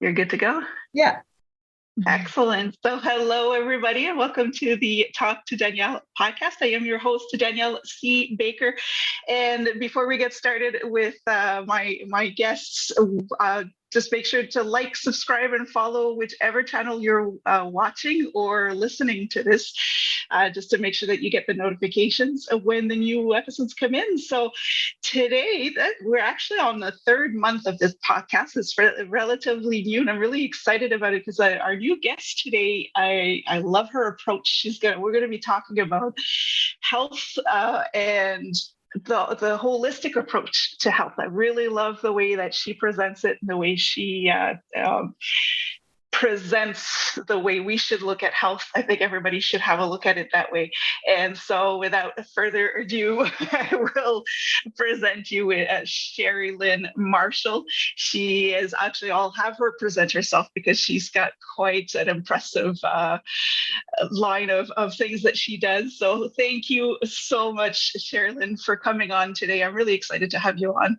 You're good to go? Yeah. Excellent. So, hello, everybody, and welcome to the Talk to Danielle podcast. I am your host, Danielle C. Baker. And before we get started with my guests, just make sure to like, subscribe, and follow whichever channel you're watching or listening to this, just to make sure that you get the notifications of when the new episodes come in. So today, we're actually on the third month of this podcast. It's relatively new, and I'm really excited about it because our new guest today, I love her approach. We're gonna be talking about health and the holistic approach to health. I really love the way that she presents it and the way she presents the way we should look at health. I think everybody should have a look at it that way. And so without further ado, I will present you with Sheri-Lynn Marshall. She is actually, I'll have her present herself because she's got quite an impressive line of things that she does. So thank you so much, Sheri-Lynn, for coming on today. I'm really excited to have you on.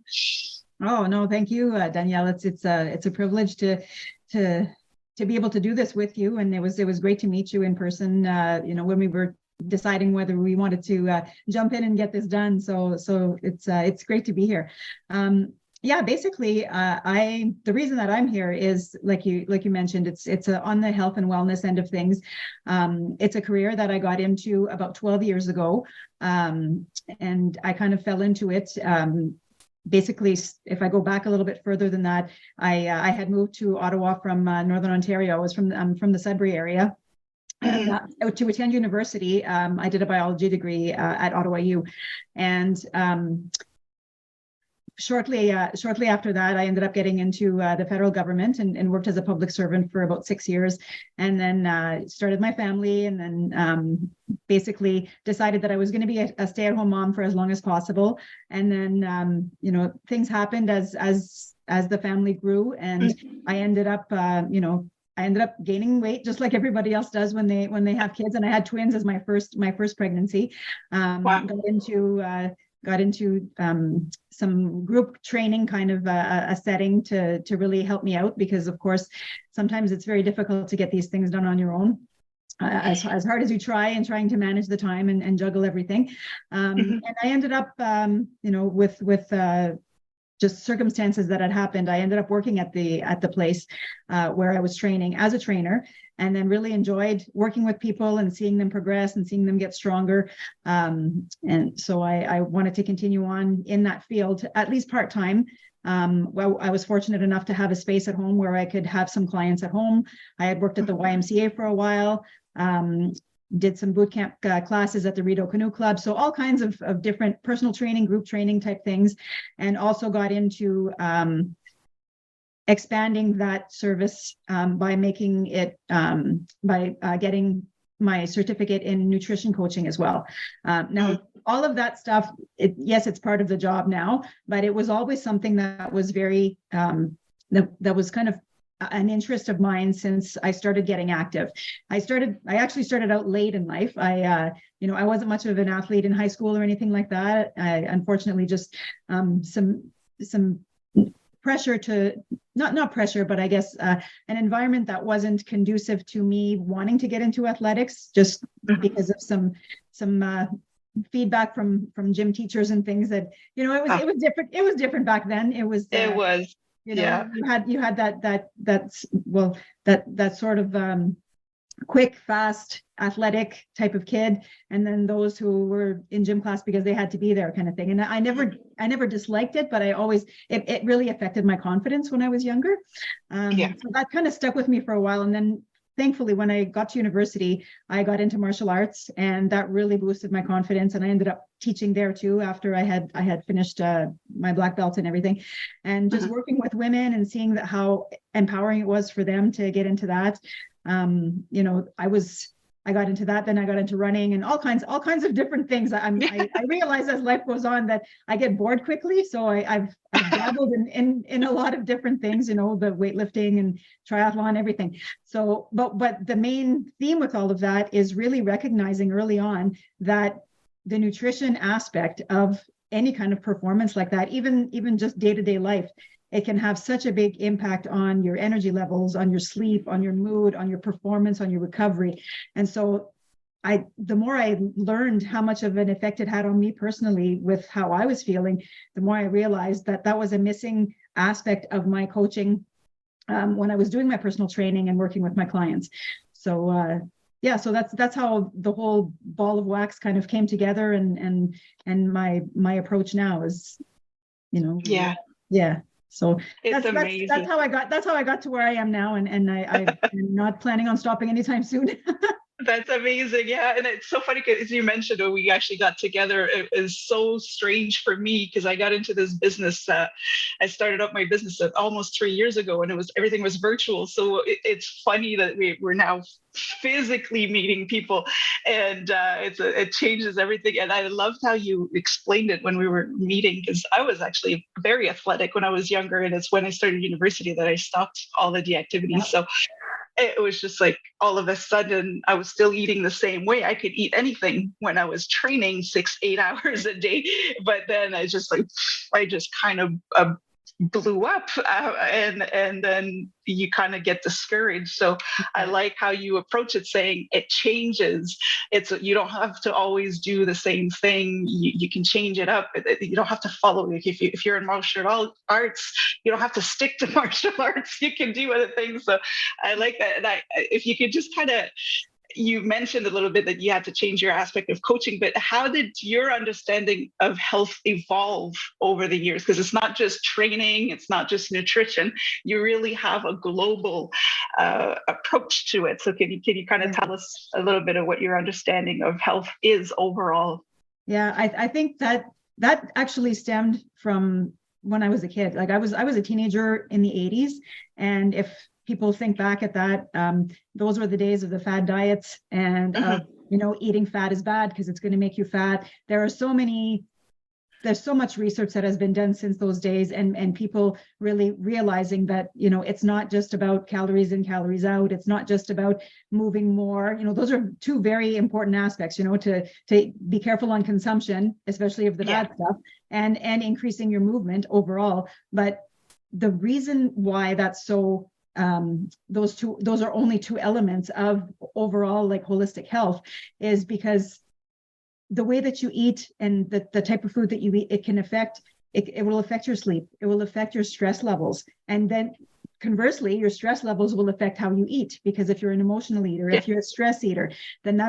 Oh, no, thank you, Danielle. It's a privilege to be able to do this with you, and it was great to meet you in person. When we were deciding whether we wanted to jump in and get this done. So it's great to be here. Basically, the reason that I'm here is like you mentioned, it's on the health and wellness end of things. It's a career that I got into about 12 years ago, and I kind of fell into it. Basically, if I go back a little bit further than that, I had moved to Ottawa from Northern Ontario. I was from the Sudbury area. To attend university. I did a biology degree at Ottawa U, and shortly after that, I ended up getting into the federal government and worked as a public servant for about 6 years, and then started my family, and then basically decided that I was going to be a stay-at-home mom for as long as possible. And then things happened as the family grew, and I ended up gaining weight just like everybody else does when they have kids. And I had twins as my first pregnancy. Wow. Got into some group training, kind of a setting to really help me out, because of course sometimes it's very difficult to get these things done on your own. As hard as you trying to manage the time and juggle everything. And I ended up, with just circumstances that had happened, I ended up working at the place where I was training as a trainer, and then really enjoyed working with people and seeing them progress and seeing them get stronger. And so I wanted to continue on in that field, at least part-time. Well, I was fortunate enough to have a space at home where I could have some clients at home. I had worked at the YMCA for a while, did some boot camp classes at the Rideau Canoe Club. So all kinds of different personal training, group training type things, and also got into expanding that service by making it, by getting my certificate in nutrition coaching as well. Now, all of that stuff, yes, it's part of the job now, but it was always something that was very, that was kind of an interest of mine since I started getting active. I actually started out late in life. I wasn't much of an athlete in high school or anything like that. I unfortunately just some pressure to, not pressure, but I guess an environment that wasn't conducive to me wanting to get into athletics, just because of some feedback from gym teachers and things that, it was different. It was different back then. It was. Yeah. You had that sort of quick, fast, athletic type of kid, and then those who were in gym class because they had to be there, kind of thing. And I never disliked it, but it really affected my confidence when I was younger. So that kind of stuck with me for a while, and then thankfully, when I got to university, I got into martial arts, and that really boosted my confidence. And I ended up teaching there too after I had finished my black belt and everything, and just working with women and seeing how empowering it was for them to get into that. I got into that, then I got into running and all kinds of different things. I realize as life goes on that I get bored quickly. So I've dabbled in a lot of different things, the weightlifting and triathlon, everything. So, but the main theme with all of that is really recognizing early on that the nutrition aspect of any kind of performance like that, even just day-to-day life, it can have such a big impact on your energy levels, on your sleep, on your mood, on your performance, on your recovery. And so the more I learned how much of an effect it had on me personally with how I was feeling, the more I realized that that was a missing aspect of my coaching when I was doing my personal training and working with my clients. So so that's how the whole ball of wax kind of came together, and my approach now is, So it's that's amazing. that's how I got to where I am now, and I'm not planning on stopping anytime soon. That's amazing. Yeah. And it's so funny because you mentioned when we actually got together, it is so strange for me because I got into this business. I started up my business almost 3 years ago, and everything was virtual. So it's funny that we're now physically meeting people, and it changes everything. And I loved how you explained it when we were meeting, because I was actually very athletic when I was younger, and it's when I started university that I stopped all of the activities. Yeah. So it was just like all of a sudden I was still eating the same way. I could eat anything when I was training 6-8 hours a day, but then I just kind of blew up, and then you kind of get discouraged. So I like how you approach it, saying it changes. You don't have to always do the same thing. You can change it up. You don't have to follow. If you're in martial arts, you don't have to stick to martial arts. You can do other things. So I like that. And if you could just kind of, you mentioned a little bit that you had to change your aspect of coaching, but how did your understanding of health evolve over the years? Because it's not just training, it's not just nutrition. You really have a global approach to it. So can you kind of tell us a little bit of what your understanding of health is overall? Yeah, I think that actually stemmed from when I was a kid. Like I was a teenager in the 80s, and if people think back at that, those were the days of the fad diets, and eating fat is bad because it's going to make you fat. There's so much research that has been done since those days, and people really realizing that, it's not just about calories in, calories out. It's not just about moving more. Those are two very important aspects, to be careful on consumption, especially of the bad stuff, and increasing your movement overall. But the reason why that's so, those are only two elements of overall like holistic health, is because the way that you eat and the type of food that you eat, it will affect your sleep. It will affect your stress levels. And then conversely, your stress levels will affect how you eat, because if you're an emotional eater, if you're a stress eater, then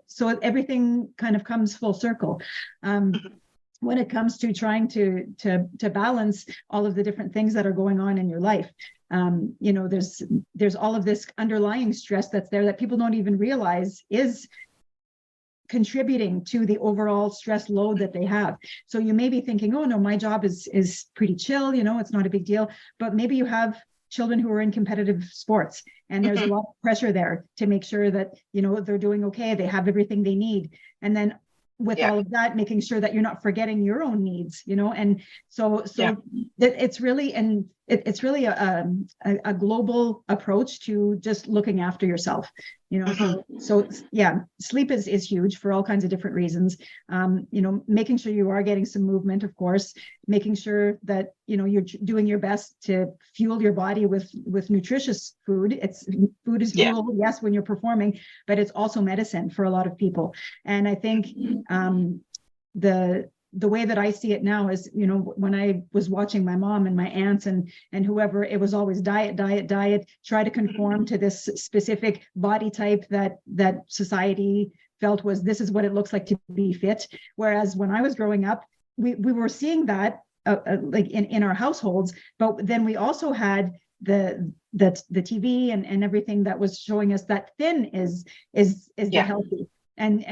so everything kind of comes full circle. When it comes to trying to balance all of the different things that are going on in your life, there's all of this underlying stress that's there that people don't even realize is contributing to the overall stress load that they have. So you may be thinking, oh no, my job is pretty chill, it's not a big deal. But maybe you have children who are in competitive sports, and there's a lot of pressure there to make sure that, they're doing okay, they have everything they need. And then with all of that, making sure that you're not forgetting your own needs, and so it's really, it's really a global approach to just looking after yourself, So sleep is huge for all kinds of different reasons. Making sure you are getting some movement, of course, making sure that, you're doing your best to fuel your body with nutritious food. Food is fuel, yes, when you're performing, but it's also medicine for a lot of people. And I think the way that I see it now is, when I was watching my mom and my aunts and whoever, it was always diet, try to conform to this specific body type that society felt was, this is what it looks like to be fit. Whereas when I was growing up, we were seeing that like in our households, but then we also had the TV and everything that was showing us that thin is the healthy. And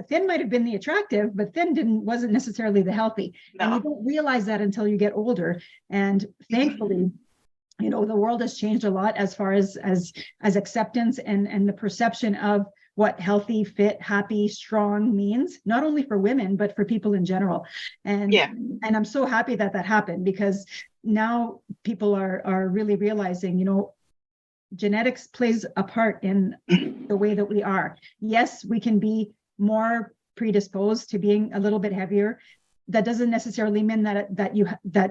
thin might have been the attractive, but thin wasn't necessarily the healthy. No. And you don't realize that until you get older. And thankfully, the world has changed a lot as far as acceptance and the perception of what healthy, fit, happy, strong means, not only for women, but for people in general. And I'm so happy that happened, because now people are really realizing, genetics plays a part in the way that we are. Yes, we can be more predisposed to being a little bit heavier. that doesn't necessarily mean that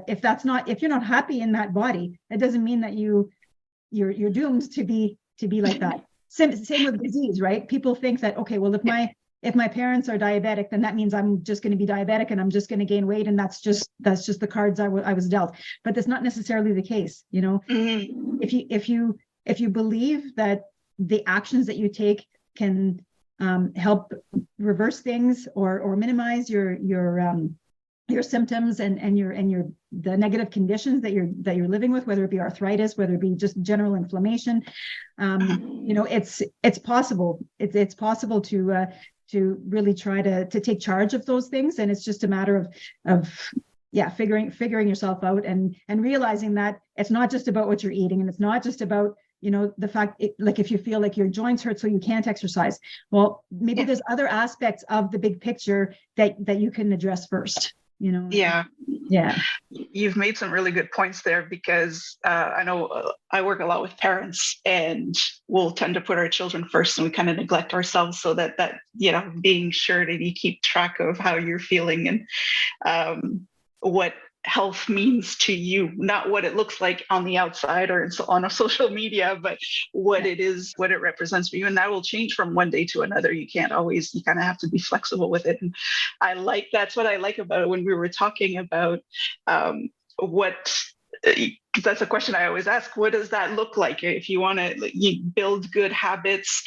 if you're not happy in that body, it doesn't mean that you're doomed to be like that. Same with disease, right? People think that, okay, well, if my parents are diabetic, then that means I'm just going to be diabetic and I'm just going to gain weight, and that's just the cards I was dealt. But that's not necessarily the case. Mm-hmm. If you believe that the actions that you take can help reverse things or minimize your symptoms and the negative conditions that you're living with, whether it be arthritis, whether it be just general inflammation, it's possible. It's possible to really try to take charge of those things, and it's just a matter of figuring yourself out and realizing that it's not just about what you're eating, and it's not just about the fact like if you feel like your joints hurt so you can't exercise, well, maybe there's other aspects of the big picture that you can address first. Yeah. You've made some really good points there, because I know I work a lot with parents, and we'll tend to put our children first, and we kind of neglect ourselves. So that being sure that you keep track of how you're feeling and what health means to you, not what it looks like on the outside or on a social media, but what it is, what it represents for you. And that will change from one day to another. You kind of have to be flexible with it. And that's what I like about it. When we were talking about that's a question I always ask, what does that look like? If you want to build good habits,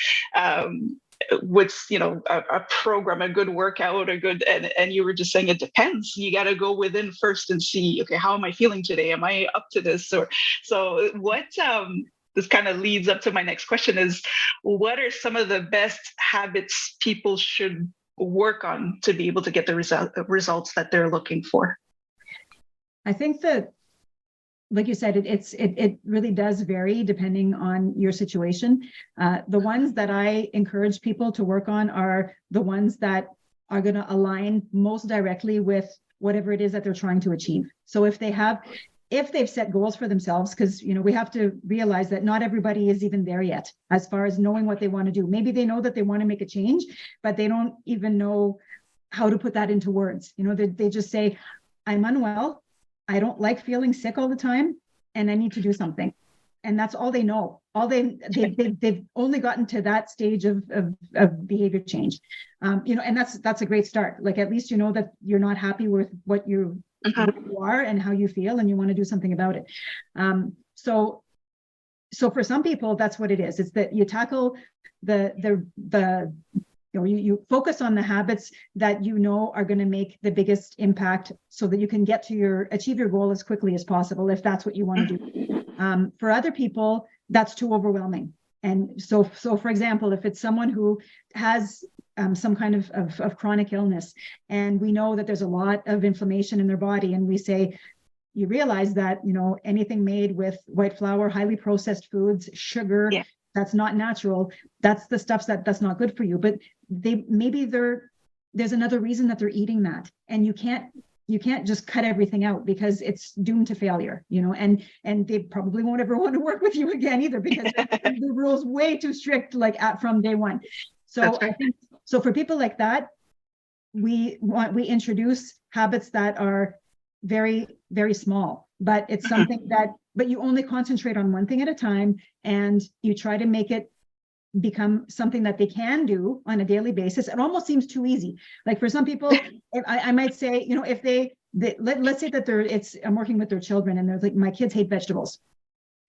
what's a program, a good workout, and you were just saying it depends. You got to go within first and see, okay, how am I feeling today? Am I up to this? So what this kind of leads up to my next question is, what are some of the best habits people should work on to be able to get the results that they're looking for? I think that, like you said, it really does vary depending on your situation. The ones that I encourage people to work on are the ones that are going to align most directly with whatever it is that they're trying to achieve. So if they've set goals for themselves, because we have to realize that not everybody is even there yet as far as knowing what they want to do. Maybe they know that they want to make a change, but they don't even know how to put that into words. They just say, I'm unwell, I don't like feeling sick all the time, and I need to do something. And that's all they know. They've only gotten to that stage of behavior change. And that's a great start. Like, at least you know that you're not happy with what you are and how you feel, and you want to do something about it. So for some people, that's what it is. It's that you tackle you focus on the habits that are going to make the biggest impact, so that you can achieve your goal as quickly as possible, if that's what you want to do. For other people, that's too overwhelming. And so for example, if it's someone who has some kind of chronic illness, and we know that there's a lot of inflammation in their body, and we say, you realize that, anything made with white flour, highly processed foods, sugar, that's not natural. That's the stuff that's not good for you. But there's another reason that they're eating that, and you can't just cut everything out, because it's doomed to failure, and they probably won't ever want to work with you again either, because the rule's way too strict, from day one. So I think, for people like that, we introduce habits that are very, very small, but it's something but you only concentrate on one thing at a time, and you try to make it become something that they can do on a daily basis. It almost seems too easy. Like, for some people, I might say, if let's say that I'm working with their children, and they're like, my kids hate vegetables.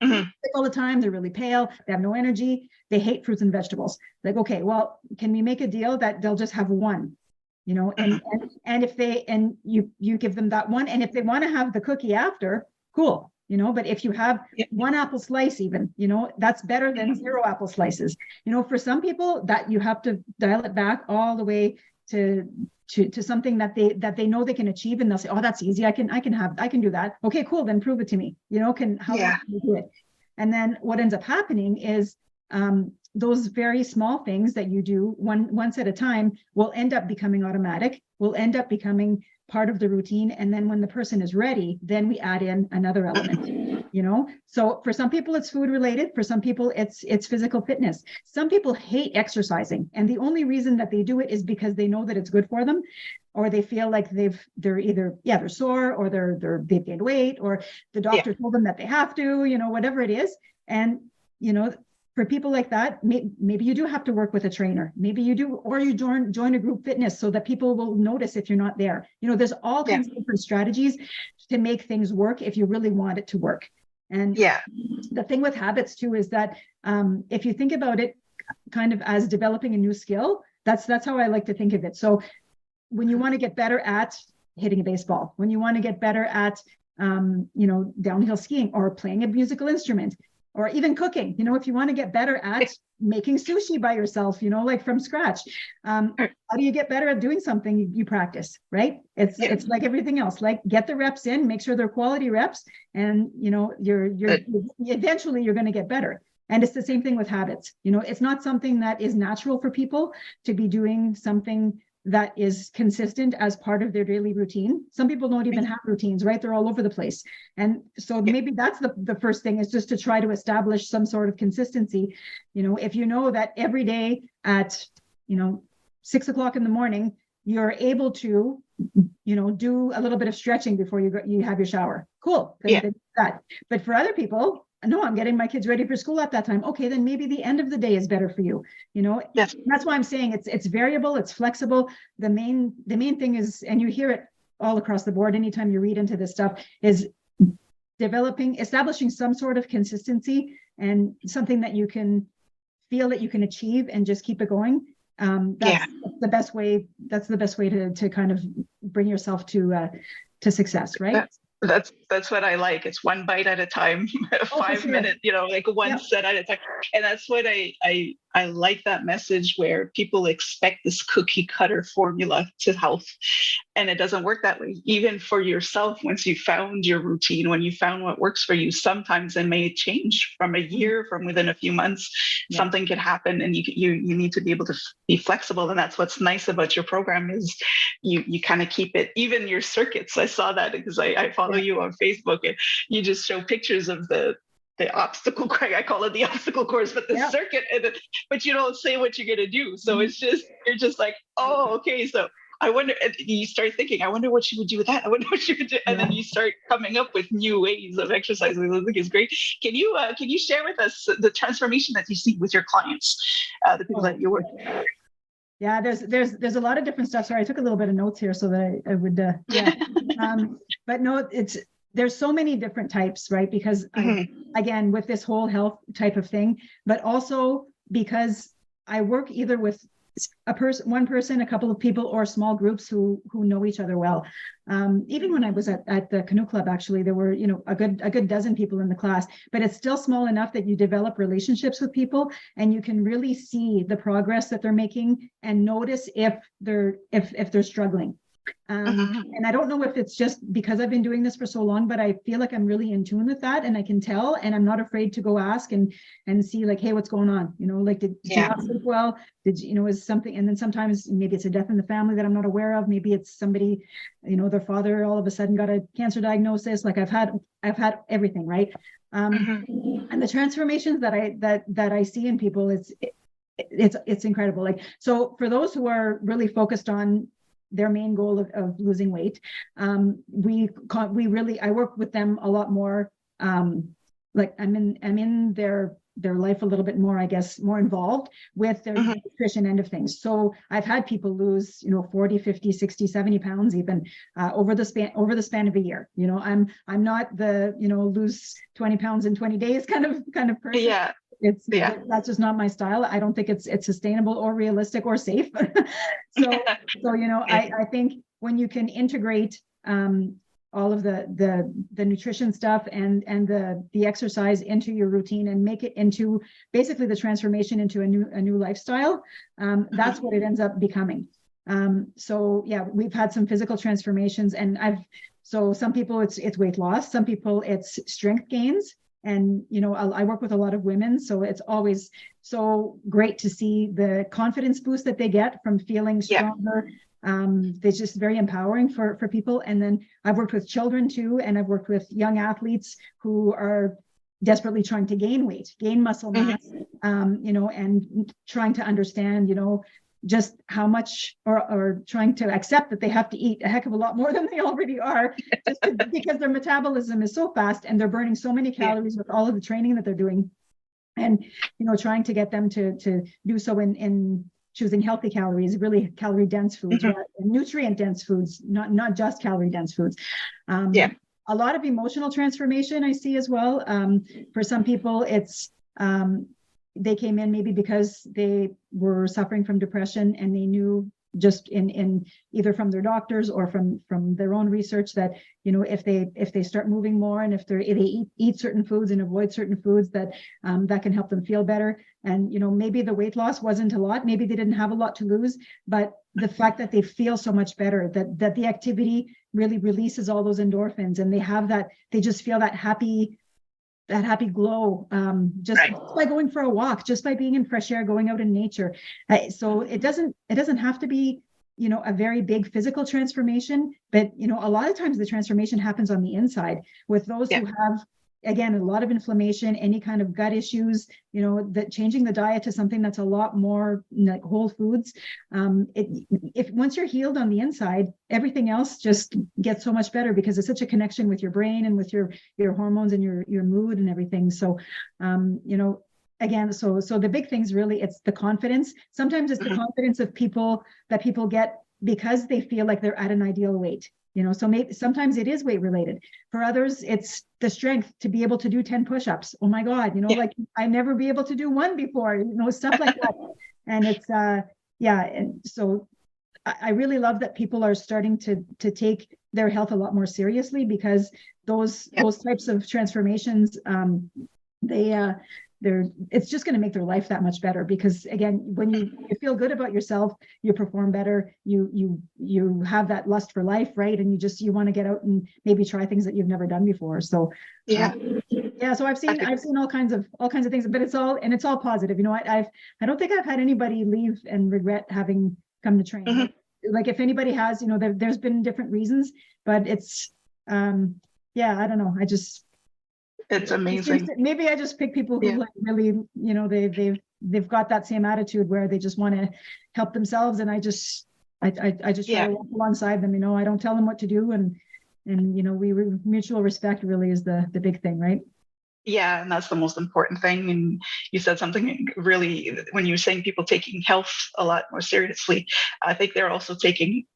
Sick all the time, they're really pale, they have no energy, they hate fruits and vegetables. Like, okay, well, can we make a deal that they'll just have one? And if you give them that one, and if they want to have the cookie after, cool. But if you have one apple slice, even, that's better than 0 apple slices. For some people, that you have to dial it back all the way to something that they know they can achieve, and they'll say, oh, that's easy. I can do that. Okay, cool. Then prove it to me. How can you do it? And then what ends up happening is those very small things that you do once at a time will end up becoming automatic, will end up becoming part of the routine. And then when the person is ready, then we add in another element, So for some people, it's food related. For some people, it's physical fitness. Some people hate exercising, and the only reason that they do it is because they know that it's good for them. or they feel like they're either, they're sore, or they've gained weight, or the doctor told them that they have to, whatever it is. And, for people like that, maybe you do have to work with a trainer. Maybe you do, or you join a group fitness so that people will notice if you're not there. There's all kinds of different strategies to make things work if you really want it to work. And the thing with habits too is that if you think about it kind of as developing a new skill, that's how I like to think of it. So when you want to get better at hitting a baseball, when you want to get better at downhill skiing, or playing a musical instrument, or even cooking, if you want to get better at making sushi by yourself, like from scratch, how do you get better at doing something? You practice, right? It's like everything else, like get the reps in, make sure they're quality reps, and you're eventually you're going to get better. And it's the same thing with habits. It's not something that is natural for people to be doing something that is consistent as part of their daily routine. Some people don't even have routines, right? They're all over the place. And so maybe that's the first thing, is just to try to establish some sort of consistency. If you know that every day at, 6 o'clock in the morning, you're able to, do a little bit of stretching before you have your shower. Cool. That. But for other people, no, I'm getting my kids ready for school at that time. Okay, then maybe the end of the day is better for you. That's why I'm saying it's variable, it's flexible. The main thing is, and you hear it all across the board anytime you read into this stuff, is establishing some sort of consistency and something that you can feel that you can achieve and just keep it going. That's the best way. That's the best way to kind of bring yourself to success, right? That's what I like. It's one bite at a time, 5 minutes, like one set at a time. And that's what I like, that message where people expect this cookie cutter formula to health. And it doesn't work that way. Even for yourself, once you found your routine, when you found what works for you, sometimes it may change from a year, from within a few months, something could happen, and you need to be able to be flexible. And that's what's nice about your program, is you kind of keep it, even your circuits. I saw that because I follow you on Facebook, and you just show pictures of the obstacle course. I call it the obstacle course, but the circuit, but you don't say what you're going to do. So it's just, you're just like, oh, okay. So I wonder, you start thinking, I wonder what she would do with that. I wonder what she would do. And then you start coming up with new ways of exercising. I think it's great. Can you share with us the transformation that you see with your clients, the people that you work with? Yeah, there's a lot of different stuff. Sorry, I took a little bit of notes here so that I would, but no, there's so many different types, right? Because again, with this whole health type of thing, but also because I work either with one person, a couple of people, or small groups who know each other well. Even when I was at the canoe club, actually, there were, a good dozen people in the class, but it's still small enough that you develop relationships with people, and you can really see the progress that they're making and notice if they're struggling. And I don't know if it's just because I've been doing this for so long, but I feel like I'm really in tune with that, and I can tell, and I'm not afraid to go ask and see, like, hey, what's going on? Like, did you not sleep well? Is something, and then sometimes maybe it's a death in the family that I'm not aware of. Maybe it's somebody, their father all of a sudden got a cancer diagnosis. Like I've had everything, right? And the transformations that I see in people, it's incredible. Like, so for those who are really focused on their main goal of losing weight, I work with them a lot more. Like I'm in their life a little bit more, I guess, more involved with their nutrition end of things. So I've had people lose, 40, 50, 60, 70 pounds even over the span of a year. I'm not the, lose 20 pounds in 20 days kind of person. Yeah. That's just not my style. I don't think it's sustainable or realistic or safe. I think when you can integrate all of the nutrition stuff and the exercise into your routine and make it into basically the transformation into a new lifestyle, that's what it ends up becoming. We've had some physical transformations, and some people it's weight loss, some people it's strength gains. And, I work with a lot of women, so it's always so great to see the confidence boost that they get from feeling stronger. It's just very empowering for people. And then I've worked with children too, and I've worked with young athletes who are desperately trying to gain weight, gain muscle mass, and trying to understand, just how much, or trying to accept that they have to eat a heck of a lot more than they already are, because their metabolism is so fast and they're burning so many calories with all of the training that they're doing. And, trying to get them to do so in choosing healthy calories, really calorie dense foods, or nutrient dense foods, not just calorie dense foods. A lot of emotional transformation I see as well. For some people, it's they came in maybe because they were suffering from depression, and they knew just in either from their doctors or from their own research that if they start moving more, and if they eat certain foods and avoid certain foods, that can help them feel better. And maybe the weight loss wasn't a lot, maybe they didn't have a lot to lose, but the fact that they feel so much better, that the activity really releases all those endorphins, and they just feel that happy glow, just by going for a walk, just by being in fresh air, going out in nature. So it doesn't have to be, a very big physical transformation, but, a lot of times the transformation happens on the inside with those who have, again, a lot of inflammation, any kind of gut issues, that changing the diet to something that's a lot more like whole foods. If once you're healed on the inside, everything else just gets so much better, because it's such a connection with your brain and with your hormones and your mood and everything. So, again, so the big things really, it's the confidence. Sometimes it's the confidence of people get because they feel like they're at an ideal weight. So maybe sometimes it is weight related. For others, it's the strength to be able to do 10 push-ups. Oh my God, like I never be able to do one before, stuff like that. And it's, and so I really love that people are starting to take their health a lot more seriously, because those types of transformations, it's just going to make their life that much better, because again, when you feel good about yourself, you perform better, you have that lust for life, right? And you want to get out and maybe try things that you've never done before. So so I've seen all kinds of things, but it's all positive. I don't think I've had anybody leave and regret having come to train. Like if anybody has, there's been different reasons, but it's I don't know, it's amazing. Maybe I just pick people who like really, they've got that same attitude where they just want to help themselves, and I just try to walk alongside them. I don't tell them what to do, and mutual respect really is the big thing, right? Yeah, and that's the most important thing. And you said something really, when you were saying people taking health a lot more seriously, I think they're also taking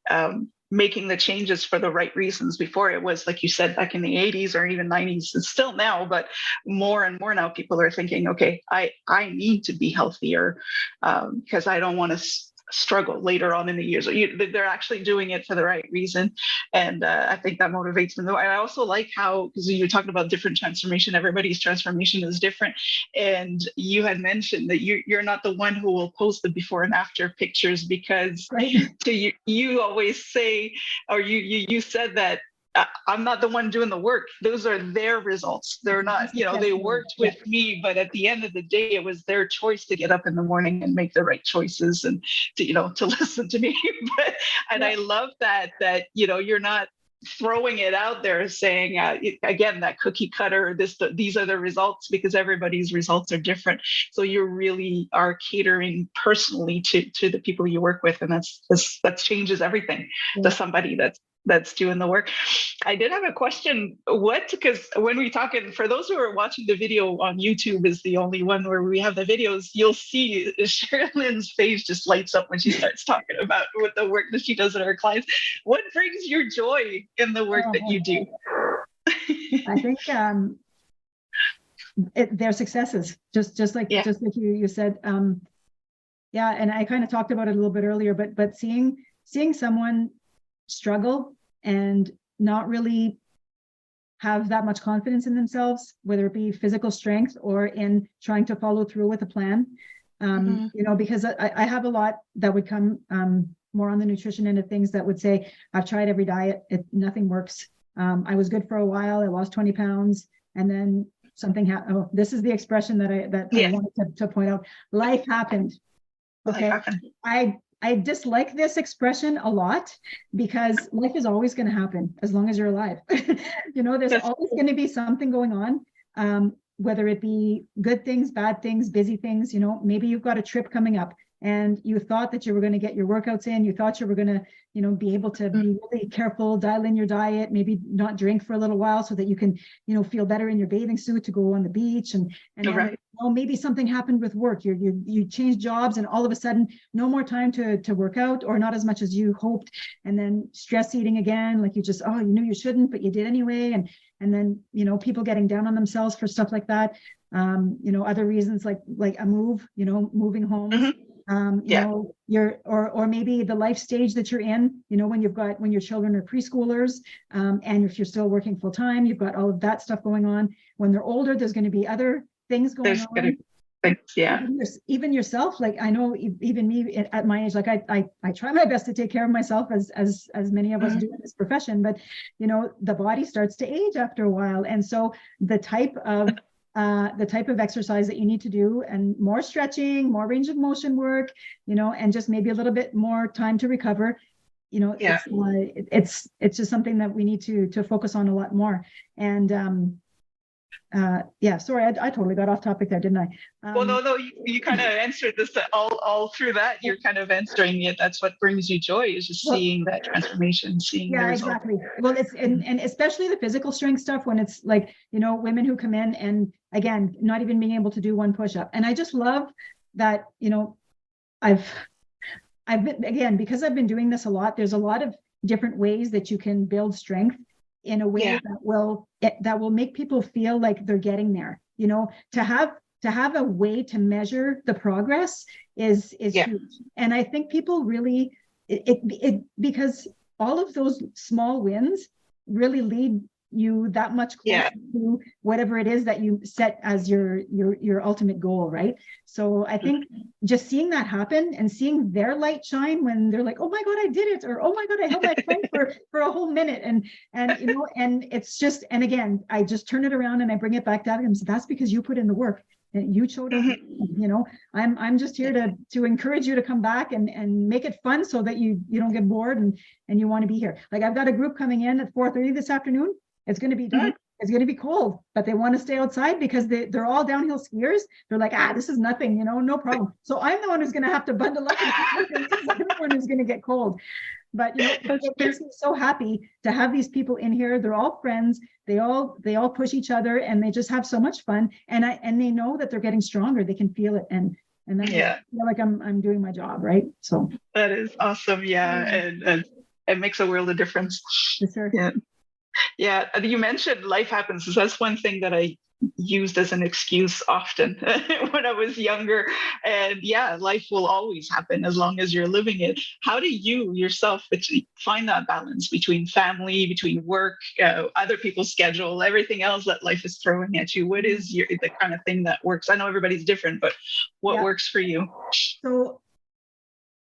making the changes for the right reasons. Before, it was like you said, back in the 80s or even 90s, and still now, but more and more now people are thinking, okay, I need to be healthier because I don't want to struggle later on in the years. They're actually doing it for the right reason. And I think that motivates them. I also like how, because you're talking about different transformation, everybody's transformation is different. And you had mentioned that you're not the one who will post the before and after pictures, because you always say, or you said that I'm not the one doing the work. Those are their results. They're not, they worked with me, but at the end of the day, it was their choice to get up in the morning and make the right choices and to listen to me. I love that you're not throwing it out there saying, again, that cookie cutter, these are the results, because everybody's results are different. So you really are catering personally to the people you work with. And that changes everything to somebody that's doing the work. I did have a question. Because when we talk, and for those who are watching the video on YouTube is the only one where we have the videos, you'll see Sheri-Lynn's face just lights up when she starts talking about what the work that she does with her clients. What brings your joy in the work that you do? I think their successes, just like you said. And I kind of talked about it a little bit earlier, but seeing someone struggle and not really have that much confidence in themselves, whether it be physical strength or in trying to follow through with a plan. Because I have a lot that would come more on the nutrition end of things that would say, I've tried every diet, nothing works. I was good for a while, I lost 20 pounds, and then something happened. Oh, this is the expression that I wanted to point out. Life happened. Okay. I dislike this expression a lot, because life is always going to happen as long as you're alive. There's always going to be something going on, whether it be good things, bad things, busy things. Maybe you've got a trip coming up. and you thought that you were going to get your workouts in, you thought you were going to, be able to be really careful, dial in your diet, maybe not drink for a little while so that you can, feel better in your bathing suit to go on the beach. And then, maybe something happened with work. You changed jobs, and all of a sudden, no more time to work out, or not as much as you hoped. And then stress eating again, like you knew you shouldn't, but you did anyway. And then, people getting down on themselves for stuff like that. Other reasons like a move, moving home. Or maybe the life stage that you're in, when your children are preschoolers, and if you're still working full time, you've got all of that stuff going on. When they're older, there's going to be other things going on. Even yourself, like I know even me at my age, like I try my best to take care of myself as many of us do in this profession, but the body starts to age after a while. And so the type of exercise that you need to do, and more stretching, more range of motion work, and just maybe a little bit more time to recover, it's just something that we need to focus on a lot more. And sorry, I totally got off topic there, didn't I? Well, no, you kind of answered this all through that. You're kind of answering it. That's what brings you joy, is just seeing that transformation, seeing the result. Exactly. Well, it's and especially the physical strength stuff, when it's like, women who come in and, again, not even being able to do one push-up. And I just love that, I've been, again, because I've been doing this a lot, there's a lot of different ways that you can build strength in a way that will make people feel like they're getting there. To have a way to measure the progress is huge. And I think people really because all of those small wins really lead you that much closer to whatever it is that you set as your ultimate goal, right? So I think just seeing that happen and seeing their light shine when they're like, oh my God, I did it, or oh my God, I held my plank for a whole minute, and and it's just, and again, I just turn it around and I bring it back to them. So that's because you put in the work and you showed up. I'm just here to encourage you to come back and make it fun so that you don't get bored and you want to be here. Like, I've got a group coming in at 4:30 this afternoon. It's going to be dark. It's going to be cold, but they want to stay outside because they're all downhill skiers. They're like, this is nothing, no problem. So I'm the one who's going to have to bundle up and I'm the one who's going to get cold. But it makes me so happy to have these people in here. They're all friends. They all push each other, and they just have so much fun. And they know that they're getting stronger. They can feel it, and then I feel like I'm doing my job, right? So that is awesome. And it makes a world of difference. Yes, sir. Yeah, you mentioned life happens. That's one thing that I used as an excuse often when I was younger. And life will always happen as long as you're living it. How do you yourself find that balance between family, between work, other people's schedule, everything else that life is throwing at you? What is the kind of thing that works? I know everybody's different, but what works for you? So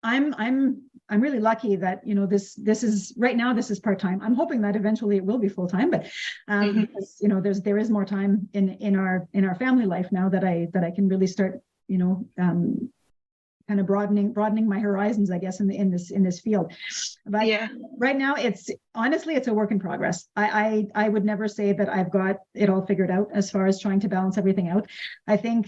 I'm really lucky that this is right now, this is part-time. I'm hoping that eventually it will be full-time, but because there is more time in our family life now that I can really start kind of broadening my horizons, I guess, in this field. But right now it's a work in progress. I would never say that I've got it all figured out as far as trying to balance everything out. I think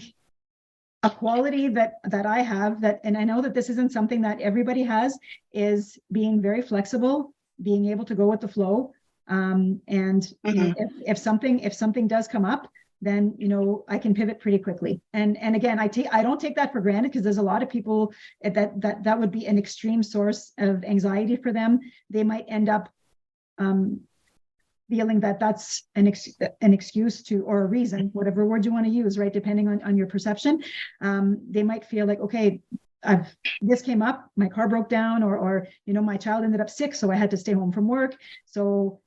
a quality that I have, and I know that this isn't something that everybody has, is being very flexible, being able to go with the flow. If something does come up, then I can pivot pretty quickly. And again, I don't take that for granted, because there's a lot of people that would be an extreme source of anxiety for them. They might end up feeling that that's an excuse to, or a reason, whatever word you want to use, right? Depending on your perception. They might feel like, okay, this came up, my car broke down, or my child ended up sick, so I had to stay home from work. So,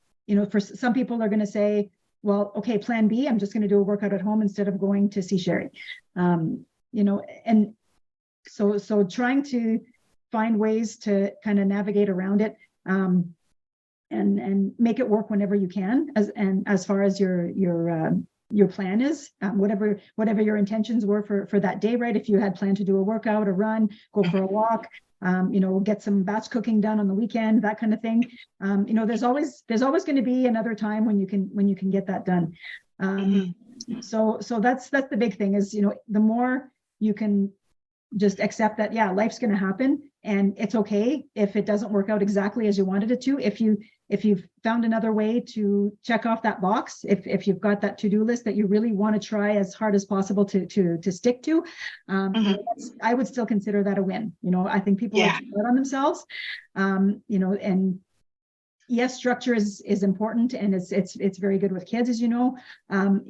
for some people are going to say, well, okay, plan B, I'm just going to do a workout at home instead of going to see Sheri. And so trying to find ways to kind of navigate around it. And make it work whenever you can, as far as your plan is, whatever your intentions were for that day, right? If you had planned to do a workout, a run, go for a walk, get some batch cooking done on the weekend, that kind of thing. There's always going to be another time when you can get that done. So that's the big thing is, the more you can just accept that, yeah, life's going to happen, and it's okay if it doesn't work out exactly as you wanted it to. If you've found another way to check off that box, if you've got that to-do list that you really want to try as hard as possible to stick to, I would still consider that a win. I think people are too hard on themselves, and yes, structure is important, and it's very good with kids, as you know.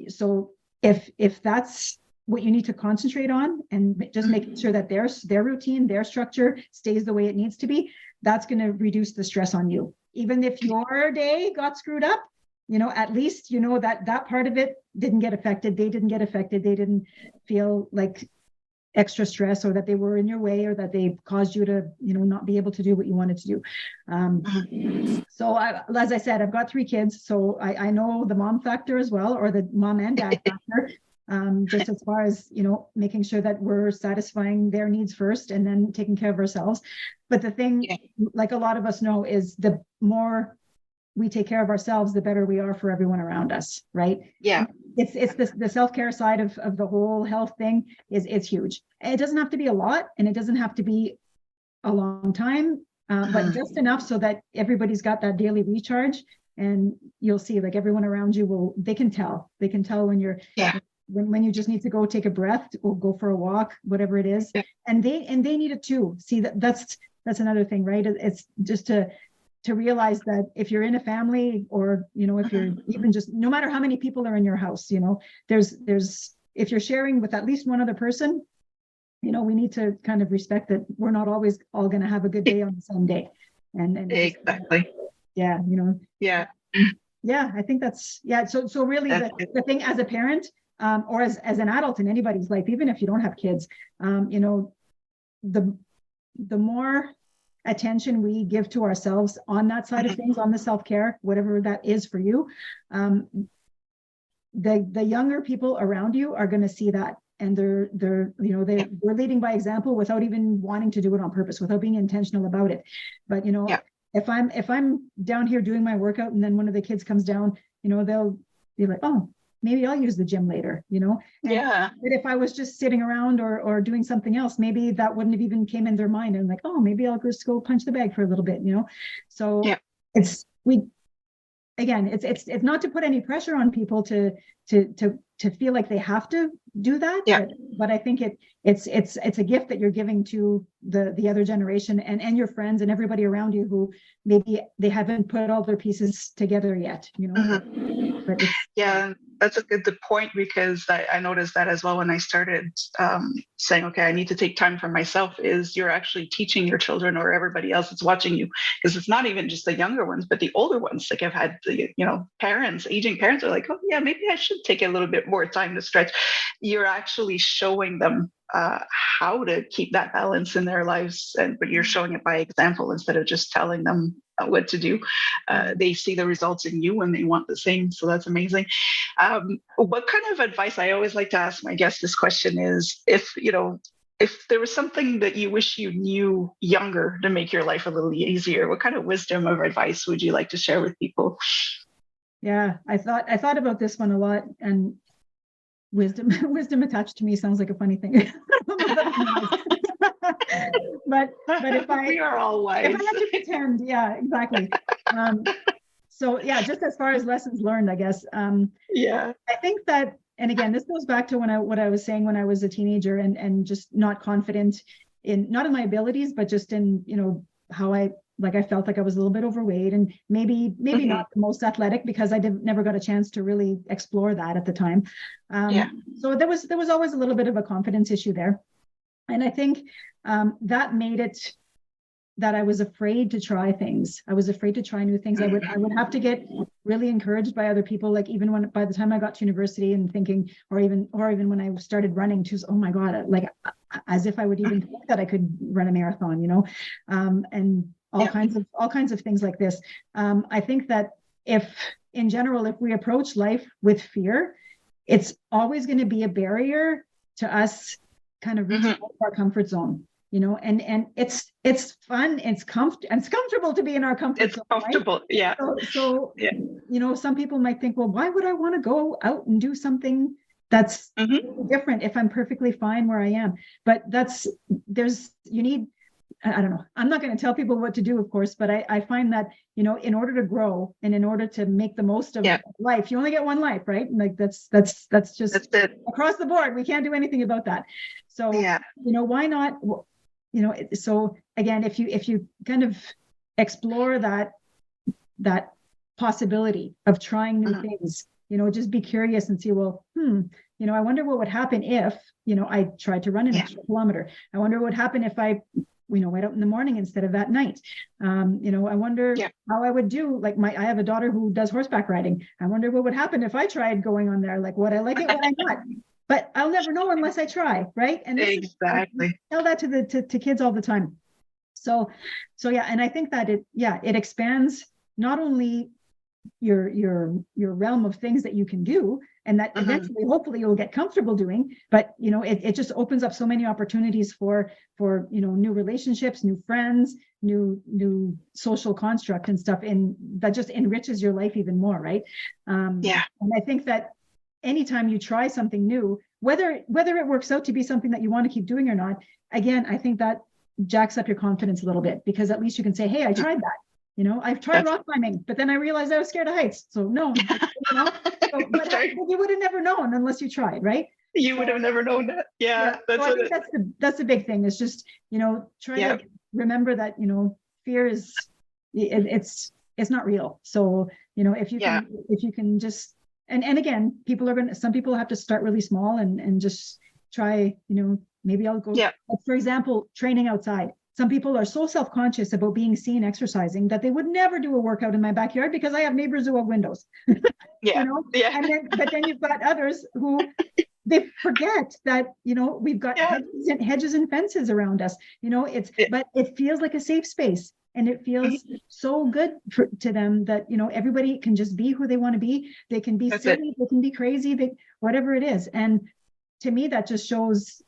So if that's what you need to concentrate on, and just making sure that their routine, their structure stays the way it needs to be, that's going to reduce the stress on you. Even if your day got screwed up, at least that part of it didn't get affected. They didn't get affected. They didn't feel like extra stress, or that they were in your way, or that they caused you to, not be able to do what you wanted to do. So as I said, I've got 3 kids, so I know the mom factor as well, or the mom and dad factor. Just as far as, making sure that we're satisfying their needs first and then taking care of ourselves. But the thing, like a lot of us know, is the more we take care of ourselves, the better we are for everyone around us, right? Yeah. It's the self-care side of the whole health thing it's huge. It doesn't have to be a lot, and it doesn't have to be a long time, but just enough so that everybody's got that daily recharge. And you'll see, like, everyone around you they can tell when you're, when you just need to go take a breath, or go for a walk, whatever it is. And they need it too. See, that's another thing, right? It's just to realize that if you're in a family, or, if you're even just, no matter how many people are in your house, there's, if you're sharing with at least one other person, we need to kind of respect that we're not always all going to have a good day on the same day. And exactly. Yeah. Yeah. Yeah. I think that's, So really the thing as a parent, or as an adult in anybody's life, even if you don't have kids, the more attention we give to ourselves on that side of things, on the self-care, whatever that is for you, the younger people around you are going to see that, and they're leading by example without even wanting to do it on purpose, without being intentional about it. But if I'm down here doing my workout, and then one of the kids comes down, they'll be like, oh, maybe I'll use the gym later, But if I was just sitting around or doing something else, maybe that wouldn't have even came in their mind, and like, oh, maybe I'll just go punch the bag for a little bit, So it's not to put any pressure on people to feel like they have to do that. But I think it's a gift that you're giving to the other generation, and your friends and everybody around you who maybe they haven't put all their pieces together yet, But that's a good point, because I noticed that as well when I started saying, okay, I need to take time for myself, is you're actually teaching your children, or everybody else that's watching you, because it's not even just the younger ones, but the older ones. Like, I've had aging parents are like, oh yeah, maybe I should take a little bit more time to stretch. You're actually showing them how to keep that balance in their lives, but you're showing it by example instead of just telling them what to do. They see the results in you, and they want the same. So that's amazing. What kind of advice, I always like to ask my guests this question, is if there was something that you wish you knew younger to make your life a little easier, what kind of wisdom or advice would you like to share with people? Yeah, I thought about this one a lot, and wisdom attached to me sounds like a funny thing. but if we are all wise. If I had to pretend, exactly. So just as far as lessons learned, I guess. I think that, and again, this goes back to what I was saying when I was a teenager, and just not confident not in my abilities, but just in how I felt like I was a little bit overweight, and maybe not the most athletic, because I never got a chance to really explore that at the time. So there was always a little bit of a confidence issue there. And I think that made it that I was afraid to try things. I was afraid to try new things. I would have to get really encouraged by other people. Like, even by the time I got to university, and thinking, or even when I started running, to, oh my God, like, as if I would even think that I could run a marathon, and all kinds of things like this. I think that if we approach life with fear, it's always going to be a barrier to us kind of reaching our comfort zone, and it's fun, it's comfortable to be in our comfort zone. It's comfortable, right? So some people might think, well, why would I want to go out and do something That's Mhm. different if I'm perfectly fine where I am. But you need, I don't know. I'm not going to tell people what to do, of course, but I find that, in order to grow and in order to make the most of Yeah, life, you only get one life, right? Like that's just that's it. across the board. We can't do anything about that. So, Yeah. why not, so again, if you kind of explore that possibility of trying new Mhm. things, just be curious and see, well, I wonder what would happen if, I tried to run an Yeah. extra kilometer. I wonder what would happen if I, went out in the morning instead of at night. I wonder Yeah. how I would do. Like I have a daughter who does horseback riding. I wonder what would happen if I tried going on there. Like, would I like it? Would I not? But I'll never know unless I try, right? And I Exactly. tell that to kids all the time. So yeah, and I think that it expands not only your realm of things that you can do, and that Mhm. eventually hopefully you'll get comfortable doing, but it just opens up so many opportunities for new relationships, new friends, new social construct and stuff, and that just enriches your life even more, right? Yeah. And I think that anytime you try something new, whether it works out to be something that you want to keep doing or not, again, I think that jacks up your confidence a little bit, because at least you can say, hey, I tried that. I've tried That's rock climbing, but then I realized I was scared of heights. So no, but sorry. you would have never known unless you tried, right? You would So have never known that. yeah, Yeah, so that's I what think that's the big thing, is just, try yeah. to remember that, fear is, it's not real. So, if Yeah. you can just, and again, some people have to start really small and just try, maybe I'll go, Yeah. like, for example, training outside. Some people are so self-conscious about being seen exercising that they would never do a workout in my backyard because I have neighbors who have windows. Yeah. Yeah. But then you've got others who, they forget that, we've got Yeah. hedges and fences around us. Yeah. But it feels like a safe space, and it feels so good to them that, everybody can just be who they want to be. They can be That's it. silly, they can be crazy, whatever it is. And to me, that just shows,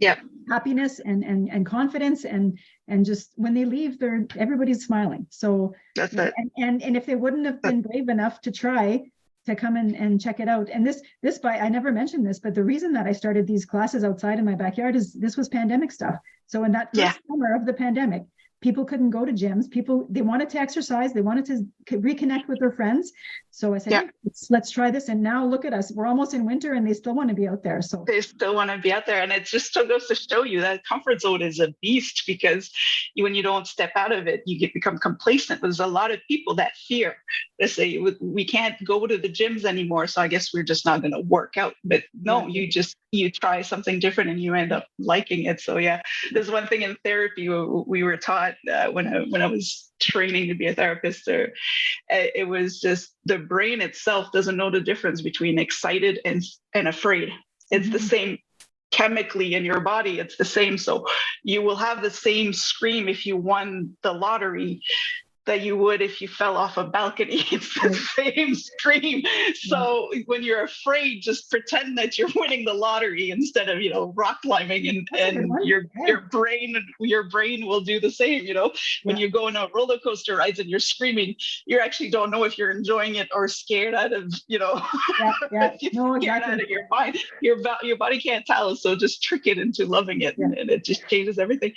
Yeah. happiness and confidence, and just when they leave, everybody's smiling. So, That's it. and if they wouldn't have been brave enough to try to come and check it out, and I never mentioned this, but the reason that I started these classes outside in my backyard is this was pandemic stuff. So in that first summer of the pandemic, people couldn't go to gyms. They wanted to exercise. They wanted to reconnect with their friends. So I said, hey, let's try this. And now look at us. We're almost in winter and they still want to be out there. So they still want to be out there. And it just still goes to show you that comfort zone is a beast, because when you don't step out of it, you become complacent. There's a lot of people that fear. They say, we can't go to the gyms anymore, so I guess we're just not going to work out. But no, you try something different and you end up liking it. So yeah, there's one thing in therapy we were taught when I was training to be a therapist, it was just the brain itself doesn't know the difference between excited and afraid. It's the same chemically in your body. It's the same. So you will have the same scream if you won the lottery that you would if you fell off a balcony. It's the same scream. So when you're afraid, just pretend that you're winning the lottery instead of, rock climbing, and your brain will do the same. When you go on a roller coaster rides and you're screaming, you actually don't know if you're enjoying it or scared out of, scared out of your mind. Your body can't tell. So just trick it into loving it, and it just changes everything.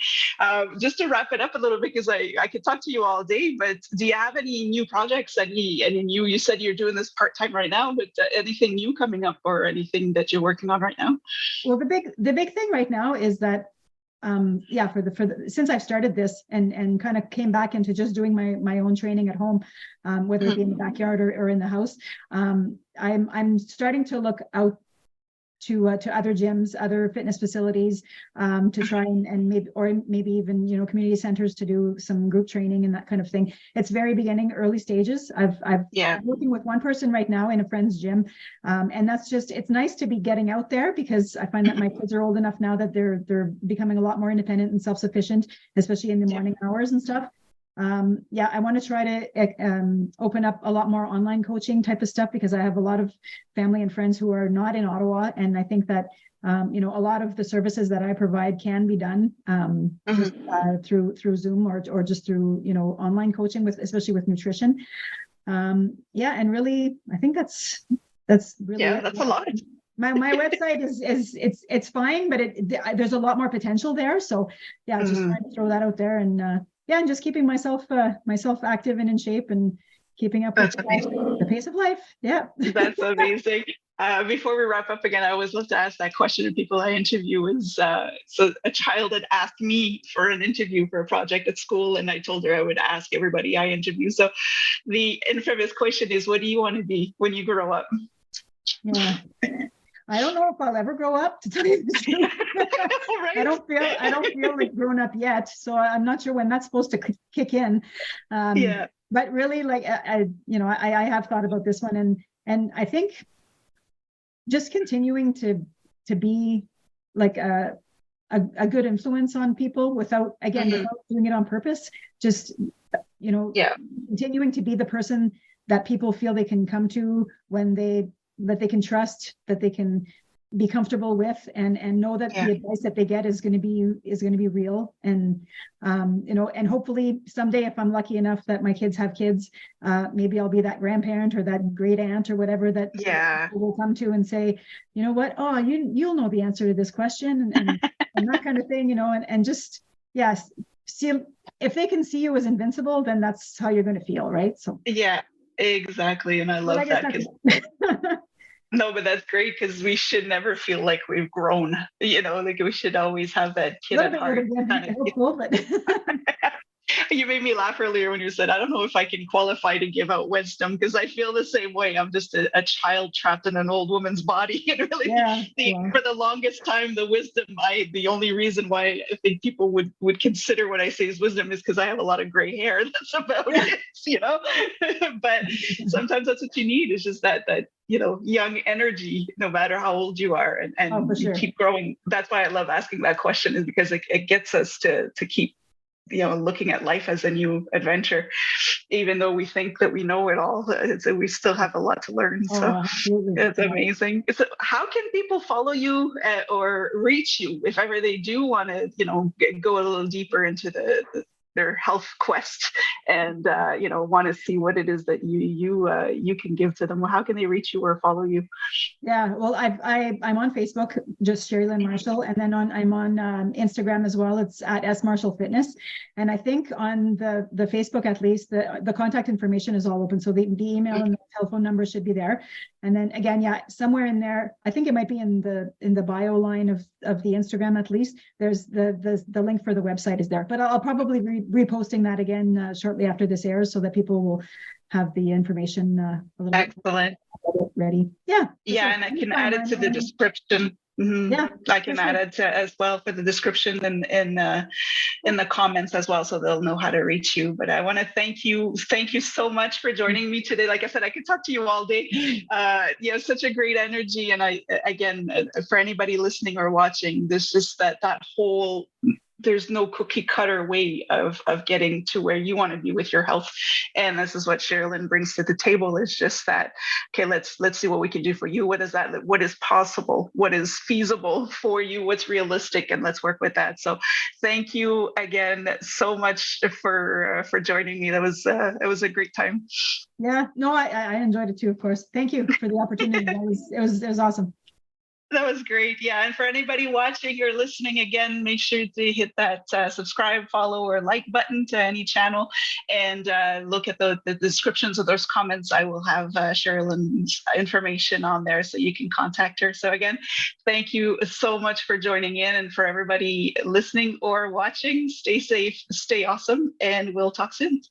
Just to wrap it up a little bit, because I could talk to you all day, but do you have any new projects? You said you're doing this part-time right now, but anything new coming up or anything that you're working on right now? Well, the big thing right now is that, since I've started this and kind of came back into just doing my own training at home, whether it be in the backyard or in the house, I'm starting to look out to other gyms, other fitness facilities, to try and maybe even, Mm-hmm. community centers to do some group training and that kind of thing. It's very beginning, early stages. I'm working with one person right now in a friend's gym. And it's nice to be getting out there, because I find that my kids are old enough now that they're becoming a lot more independent and self-sufficient, especially in the morning hours and stuff. I want to try to open up a lot more online coaching type of stuff, because I have a lot of family and friends who are not in Ottawa. And I think that, a lot of the services that I provide can be done just, through Zoom or just through, online coaching, especially with nutrition. And really, I think that's really that's a lot. my website is it's fine, but there's a lot more potential there. So yeah, just trying to throw that out there, and yeah, and just keeping myself active and in shape, and keeping up with the pace of life. Yeah. That's amazing. Before we wrap up again, I always love to ask that question to people I interview is, so a child had asked me for an interview for a project at school, and I told her I would ask everybody I interview. So the infamous question is, what do you want to be when you grow up? Yeah. I don't know if I'll ever grow up, to tell you the truth. Right? I don't feel like grown up yet. So I'm not sure when that's supposed to kick in. Yeah. But really, like, I have thought about this one, and I think just continuing to be like a good influence on people without doing it on purpose, just, continuing to be the person that people feel they can come to, that they can trust, that they can be comfortable with, and know that the advice that they get is going to be real. And and hopefully someday, if I'm lucky enough that my kids have kids, maybe I'll be that grandparent or that great aunt or whatever that people will come to and say, you know what, oh, you'll know the answer to this question, and that kind of thing, and just, yes, see, if they can see you as invincible, then that's how you're going to feel, right? So yeah, exactly. And I love that. No, but that's great, because we should never feel like we've grown, like we should always have that kid at heart. You made me laugh earlier when you said, I don't know if I can qualify to give out wisdom, because I feel the same way. I'm just a child trapped in an old woman's body. And really, for the longest time, the only reason why I think people would consider what I say is wisdom is because I have a lot of gray hair. That's about it, But sometimes that's what you need, is just that young energy, no matter how old you are, and you keep growing. That's why I love asking that question, is because it gets us to keep looking at life as a new adventure, even though we think that we know it all. So we still have a lot to learn. So it's amazing. So how can people follow you or reach you if ever they do want to, go a little deeper into their health quest and want to see what it is that you can give to them? Well, how can they reach you or follow you? Yeah, well, I'm on Facebook, just Sheri-Lynn Marshall, and then I'm on Instagram as well. It's at S Marshall Fitness, and I think on the Facebook, at least, the contact information is all open, so the email and the telephone number should be there. And then again, somewhere in there, I think it might be in the bio line of the Instagram, at least. There's the link for the website is there, but I'll probably reposting that again shortly after this airs, so that people will have the information a little excellent bit ready. Yeah, and I can add it to the description. Yeah, I can add it as well for the description and in the comments as well, so they'll know how to reach you. But I want to thank you so much for joining me today. Like I said, I could talk to you all day. You have such a great energy, and for anybody listening or watching, this is that whole. There's no cookie cutter way of getting to where you want to be with your health. And this is what Sheri-Lynn brings to the table, is just that, okay, let's see what we can do for you. What is that? What is possible? What is feasible for you? What's realistic? And let's work with that. So thank you again so much for joining me. It was a great time. Yeah, no, I enjoyed it too, of course. Thank you for the opportunity. It was awesome. That was great. Yeah. And for anybody watching or listening, again, make sure to hit that subscribe, follow, or like button to any channel, and look at the descriptions of those comments. I will have Sheri-Lynn's information on there, so you can contact her. So again, thank you so much for joining in, and for everybody listening or watching, stay safe, stay awesome, and we'll talk soon.